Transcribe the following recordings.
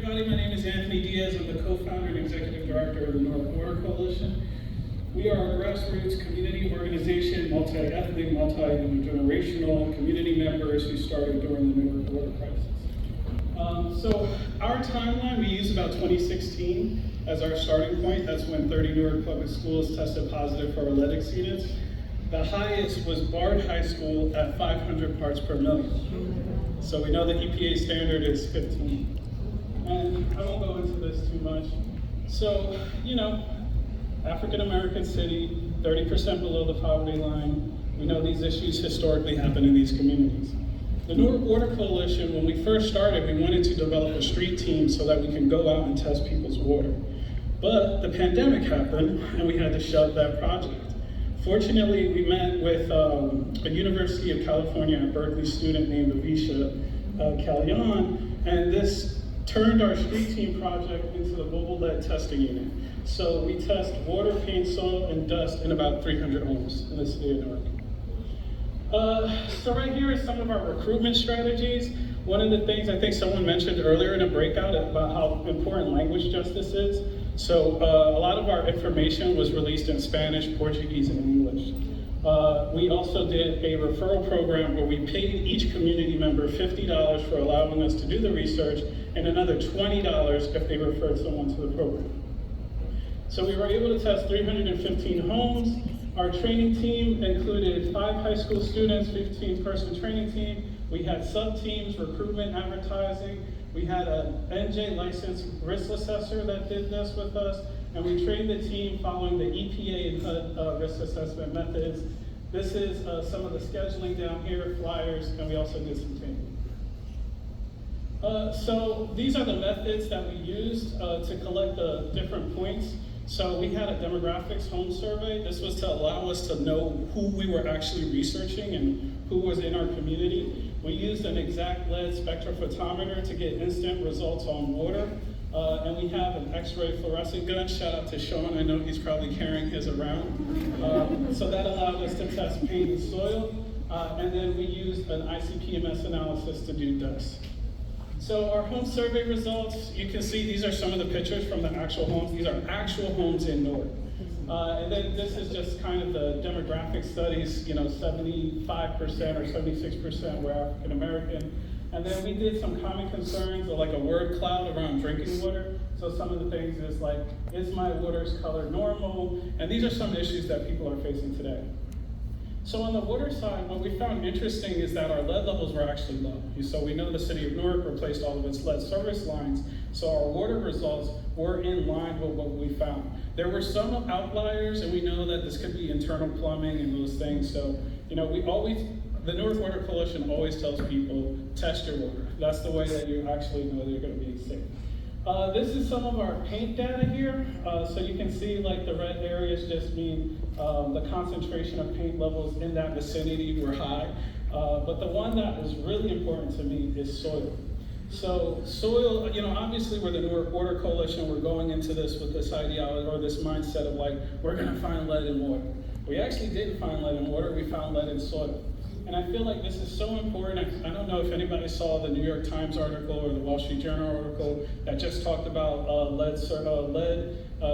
everybody. My name is Anthony Diaz. I'm the co-founder and executive director of the North Water Coalition. We are a grassroots community organization, multi-ethnic, multi-generational community members who started during the Newark water crisis. So our timeline, we use about 2016 as our starting point. That's when 30 Newark public schools tested positive for lead exceedance. The highest was Bard High School at 500 parts per million. So we know the EPA standard is 15. And I won't go into this too much. So, African-American city, 30% below the poverty line. We know these issues historically happen in these communities. The Newark Water Coalition, when we first started, we wanted to develop a street team so that we can go out and test people's water. But the pandemic happened and we had to shut that project. Fortunately, we met with a University of California at Berkeley student named Avisha Kalyan, and this turned our street team project into the mobile lead testing unit. So we test water, paint, soil, and dust in about 300 homes in the city of Newark. So right here is some of our recruitment strategies. One of the things I think someone mentioned earlier in a breakout about how important language justice is. So a lot of our information was released in Spanish, Portuguese, and English. We also did a referral program where we paid each community member $50 for allowing us to do the research and another $20 if they referred someone to the program. So we were able to test 315 homes. Our training team included 5 high school students, 15-person training team. We had sub-teams, recruitment, advertising. We had an NJ licensed risk assessor that did this with us, and we trained the team following the EPA and HUD risk assessment methods. This is some of the scheduling down here, flyers, and we also did some training. So these are the methods that we used to collect the different points. So we had a demographics home survey. This was to allow us to know who we were actually researching and who was in our community. We used an exact lead spectrophotometer to get instant results on water. And we have an X-ray fluorescent gun. Shout out to Sean, I know he's probably carrying his around. So that allowed us to test paint and soil. And then we used an ICP-MS analysis to do dust. So our home survey results, you can see these are some of the pictures from the actual homes. These are actual homes in Newark. And then this is just kind of the demographic studies, 75% or 76% were African American. And then we did some common concerns, like a word cloud around drinking water. So some of the things is like, is my water's color normal? And these are some issues that people are facing today. So on the water side, what we found interesting is that our lead levels were actually low. So we know the city of Newark replaced all of its lead service lines, so our water results were in line with what we found. There were some outliers, and we know that this could be internal plumbing and those things. So, the Newark Water Coalition always tells people, test your water. That's the way that you actually know they're going to be safe. This is some of our paint data here. So you can see like the red areas just mean the concentration of paint levels in that vicinity were high. But the one that was really important to me is soil. So soil, obviously we're the Newark Water Coalition. We're going into this with this ideology or this mindset of like, we're gonna find lead in water. We actually didn't find lead in water, we found lead in soil. And I feel like this is so important. I don't know if anybody saw the New York Times article or the Wall Street Journal article that just talked about lead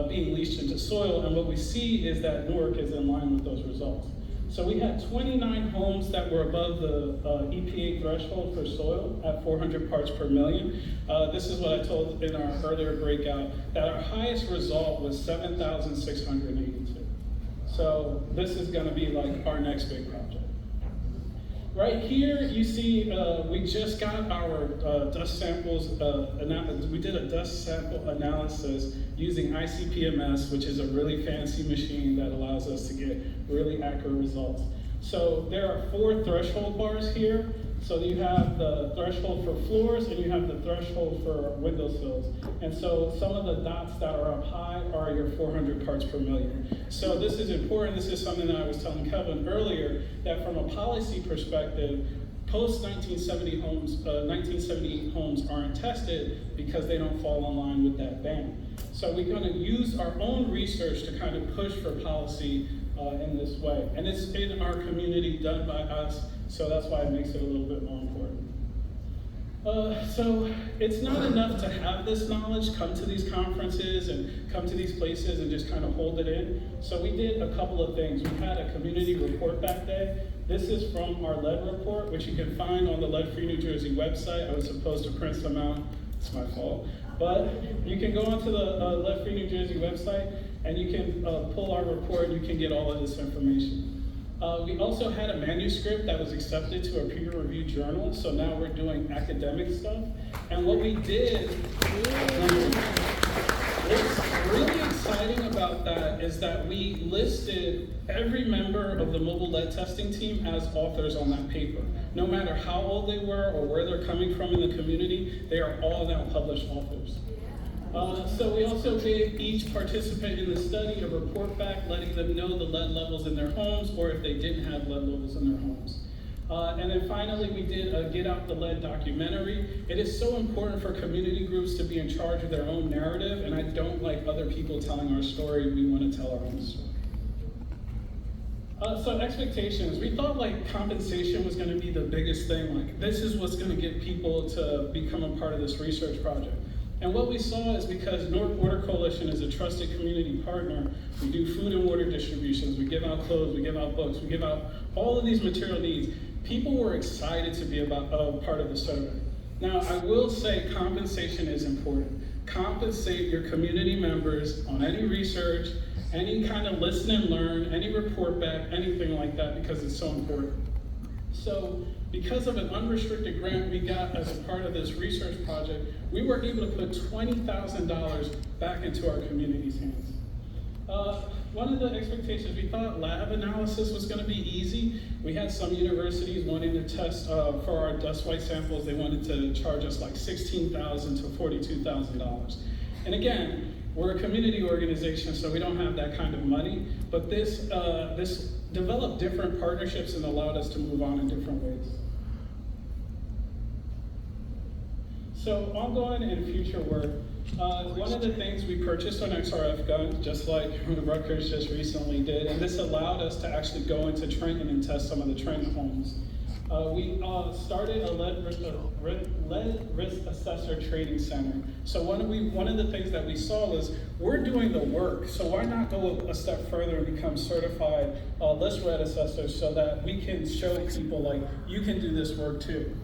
being leached into soil. And what we see is that Newark is in line with those results. So we had 29 homes that were above the EPA threshold for soil at 400 parts per million. This is what I told in our earlier breakout, that our highest result was 7,682. So this is gonna be like our next big project. Right here, you see, we just got our dust samples, we did a dust sample analysis using ICP-MS, which is a really fancy machine that allows us to get really accurate results. So there are 4 threshold bars here. So you have the threshold for floors and you have the threshold for windowsills. And so some of the dots that are up high are your 400 parts per million. So this is important. This is something that I was telling Kevin earlier, that from a policy perspective, post-1970 homes, 1978 homes aren't tested because they don't fall in line with that ban. So we're going to use our own research to kind of push for policy in this way. And it's in our community, done by us, so that's why it makes it a little bit more important. So it's not enough to have this knowledge, come to these conferences and come to these places and just kind of hold it in. So we did a couple of things. We had a community report back day. This is from our lead report, which you can find on the Lead Free New Jersey website. I was supposed to print some out, it's my fault. But you can go onto the Lead Free New Jersey website and you can pull our report, you can get all of this information. We also had a manuscript that was accepted to a peer-reviewed journal, so now we're doing academic stuff. And what we did, what's really exciting about that is that we listed every member of the mobile lead testing team as authors on that paper. No matter how old they were or where they're coming from in the community, they are all now published authors. So we also gave each participant in the study a report back letting them know the lead levels in their homes or if they didn't have lead levels in their homes. And then finally, we did a Get Out the Lead documentary. It is so important for community groups to be in charge of their own narrative, and I don't like other people telling our story. We want to tell our own story. So expectations, we thought like compensation was going to be the biggest thing. Like this is what's going to get people to become a part of this research project. And what we saw is because North Water Coalition is a trusted community partner, we do food and water distributions, we give out clothes, we give out books, we give out all of these material needs. People were excited to be a part of the survey. Now, I will say compensation is important. Compensate your community members on any research, any kind of listen and learn, any report back, anything like that, because it's so important. So, because of an unrestricted grant we got as a part of this research project, we were able to put $20,000 back into our community's hands. One of the expectations, we thought lab analysis was going to be easy. We had some universities wanting to test for our dust white samples. They wanted to charge us like $16,000 to $42,000. And again, we're a community organization, so we don't have that kind of money. But this developed different partnerships and allowed us to move on in different ways. So ongoing and future work. One of the things we purchased an XRF gun, just like Rutgers just recently did, and this allowed us to actually go into Trenton and test some of the Trenton homes. We started a lead risk assessor training center. So one of the things that we saw was we're doing the work, so why not go a step further and become certified list red assessors so that we can show people like you can do this work too.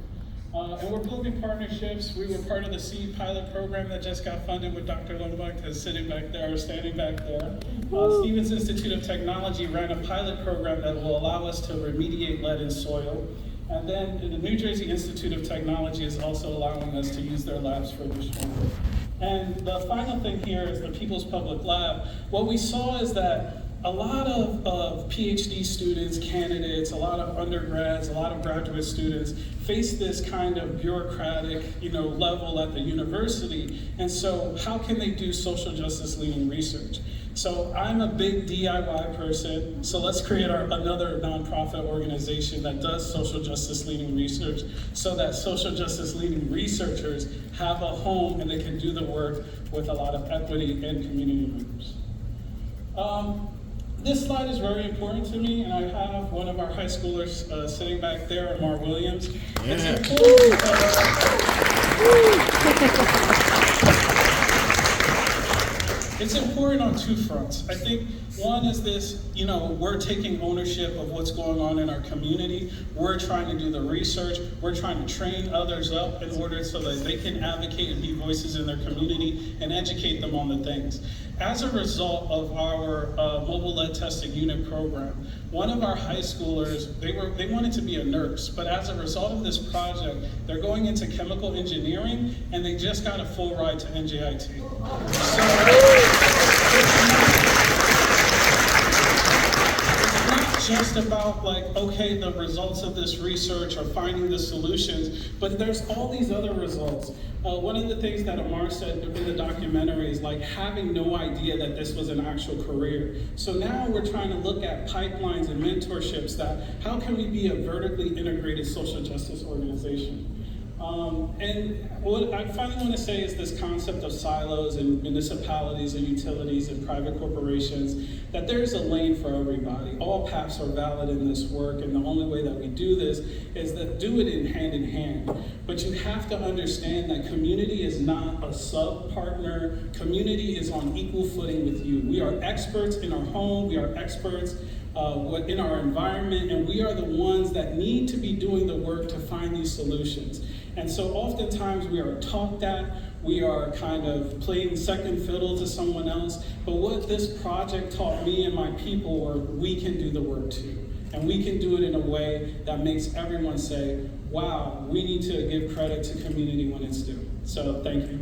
And we're building partnerships. We were part of the SEED pilot program that just got funded with Dr. Lundberg, who's sitting back there or standing back there. Stevens Institute of Technology ran a pilot program that will allow us to remediate lead in soil. And then the New Jersey Institute of Technology is also allowing us to use their labs for additional work. And the final thing here is the People's Public Lab. What we saw is that a lot of PhD students, candidates, a lot of undergrads, a lot of graduate students face this kind of bureaucratic, level at the university. And so how can they do social justice leaning research? So I'm a big DIY person, so let's create another nonprofit organization that does social justice leaning research so that social justice leaning researchers have a home and they can do the work with a lot of equity and community members. This slide is very important to me, and I have one of our high schoolers sitting back there, Amar Williams. Yeah. It's important on two fronts. I think one is this, we're taking ownership of what's going on in our community. We're trying to do the research. We're trying to train others up in order so that they can advocate and be voices in their community and educate them on the things. As a result of our mobile lead testing unit program, one of our high schoolers, they wanted to be a nurse, but as a result of this project, they're going into chemical engineering, and they just got a full ride to NJIT. So, it's not just about the results of this research or finding the solutions, but there's all these other results. One of the things that Amar said in the documentary is having no idea that this was an actual career. So now we're trying to look at pipelines and mentorships that how can we be a vertically integrated social justice organization? And what I finally want to say is this concept of silos in municipalities and utilities and private corporations, that there's a lane for everybody. All paths are valid in this work, and the only way that we do this is that do it in hand. But you have to understand that community is not a sub-partner. Community is on equal footing with you. We are experts in our home, we are experts in our environment, and we are the ones that need to be doing the work to find these solutions. And so oftentimes we are taught that, we are kind of playing second fiddle to someone else, but what this project taught me and my people were we can do the work too. And we can do it in a way that makes everyone say, wow, we need to give credit to community when it's due. So thank you.